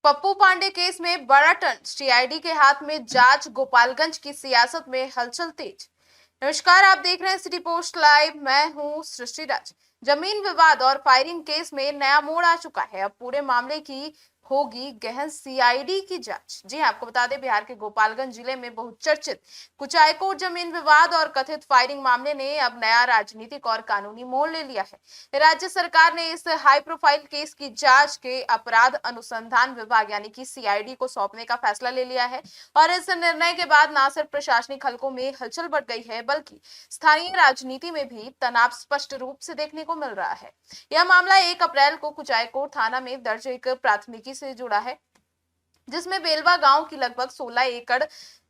Pappu Pandey case में बड़ा turn, CID के हाथ में जांच, गोपालगंज की सियासत में हलचल तेज। नमस्कार, आप देख रहे हैं सिटी पोस्ट लाइव। मैं हूं सृष्टि राज। जमीन विवाद और फायरिंग केस में नया मोड़ आ चुका है। अब पूरे मामले की होगी गहन सीआईडी की जांच। जी हां, आपको बता दें, बिहार के गोपालगंज जिले में बहुचर्चित कुचायकोट जमीन विवाद और कथित फायरिंग मामले ने अब नया राजनीतिक और कानूनी मोड़ ले लिया है। राज्य सरकार ने इस हाई प्रोफाइल केस की जांच के अपराध अनुसंधान विभाग यानी कि सीआईडी को सौंपने का फैसला ले लिया है। और इस निर्णय के बाद न सिर्फ प्रशासनिक हलकों में हलचल बढ़ गई है, बल्कि स्थानीय राजनीति में भी तनाव स्पष्ट रूप से देखने को मिल रहा है। यह मामला 1 अप्रैल को कुचायकोट थाना में दर्ज एक प्राथमिकी से जुड़ा है, जिसमें बेलवा गांव की लगभग 16 एकड़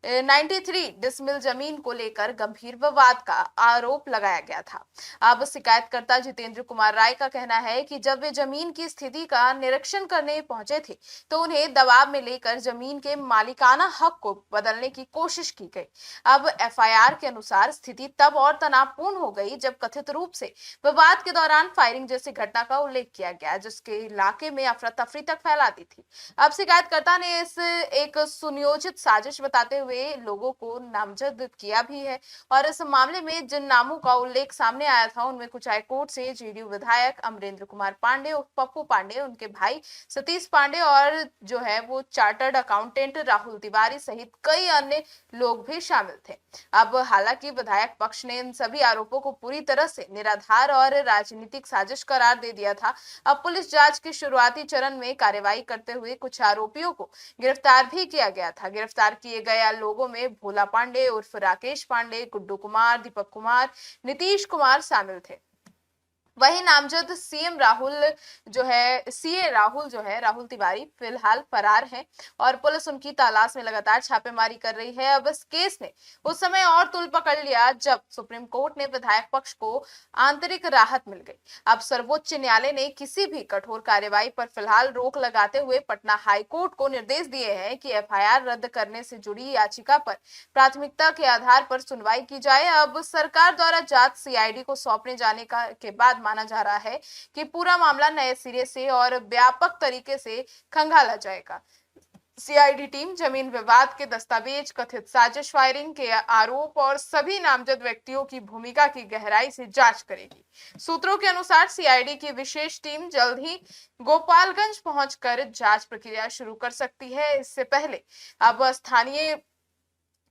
93 डिसमिल जमीन को लेकर गंभीर विवाद का आरोप लगाया गया था। अब शिकायतकर्ता जितेंद्र कुमार राय का कहना है कि जब वे जमीन की स्थिति का निरीक्षण करने पहुंचे थे, तो उन्हें दबाव में लेकर जमीन के मालिकाना हक को बदलने की कोशिश की गई। अब एफआईआर के अनुसार स्थिति तब और तनावपूर्ण हो गई जब कथित रूप से विवाद के दौरान फायरिंग जैसी घटना का उल्लेख किया गया, जिसके इलाके में अफरा तफरी तक फैला दी थी। अब शिकायतकर्ता ने इस एक सुनियोजित साजिश बताते हुए लोगों को नामजद किया भी है। और इस मामले में जिन नामों का उल्लेख सामने आया था, उनमें कुचायकोट से जेडीयू विधायक अमरेंद्र कुमार पांडे उर्फ पप्पू पांडे, उनके भाई सतीश पांडे और जो है वो चार्टर्ड अकाउंटेंट राहुल तिवारी सहित कई अन्य लोग भी शामिल थे। अब हालांकि विधायक पक्ष ने इन सभी आरोपों को पूरी तरह से निराधार और राजनीतिक साजिश करार दे दिया था। अब पुलिस जांच के शुरुआती चरण में कार्रवाई करते हुए कुछ आरोपियों को गिरफ्तार भी किया गया था। गिरफ्तार किए गए लोगों में भोला पांडे उर्फ राकेश पांडे, गुड्डू कुमार, दीपक कुमार, नीतीश कुमार शामिल थे। वही नामजद सीए राहुल राहुल तिवारी फिलहाल फरार है और पुलिस उनकी तलाश में लगातार छापेमारी कर रही है। अब इस केस ने उस समय और तुल पकड़ लिया जब सुप्रीम कोर्ट ने विधायक पक्ष को आंतरिक राहत मिल गई। अब सर्वोच्च न्यायालय ने किसी भी कठोर कार्यवाही पर फिलहाल रोक लगाते हुए पटना हाई कोर्ट को निर्देश दिए हैं कि एफआईआर रद्द करने से जुड़ी याचिका पर प्राथमिकता के आधार पर सुनवाई की जाए। अब सरकार द्वारा जांच सीआईडी को सौंपने जाने के बाद माना जा रहा है कि पूरा मामला नए सिरे से और व्यापक तरीके से खंगाला जाएगा। सीआईडी टीम जमीन विवाद के दस्तावेज, कथित साजिश, फायरिंग के आरोप और सभी नामजद व्यक्तियों की भूमिका की गहराई से जांच करेगी। सूत्रों के अनुसार सीआईडी की विशेष टीम जल्द ही गोपालगंज पहुंचकर जांच प्रक्रिया शुरू कर सकती है। इससे पहले अब स्थानीय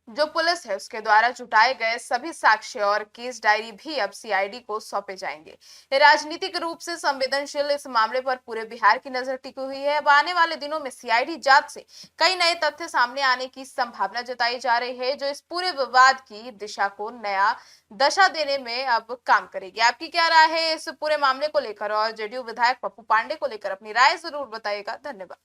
जो पुलिस है उसके द्वारा जुटाए गए सभी साक्ष्य और केस डायरी भी अब सीआईडी को सौंपे जाएंगे। राजनीतिक रूप से संवेदनशील इस मामले पर पूरे बिहार की नजर टिकी हुई है। अब आने वाले दिनों में सीआईडी जांच से कई नए तथ्य सामने आने की संभावना जताई जा रही है, जो इस पूरे विवाद की दिशा को नया दशा देने में अब काम करेगी। आपकी क्या राय है इस पूरे मामले को लेकर? और जेडीयू विधायक पप्पू पांडे को लेकर अपनी राय जरूर बताइएगा। धन्यवाद।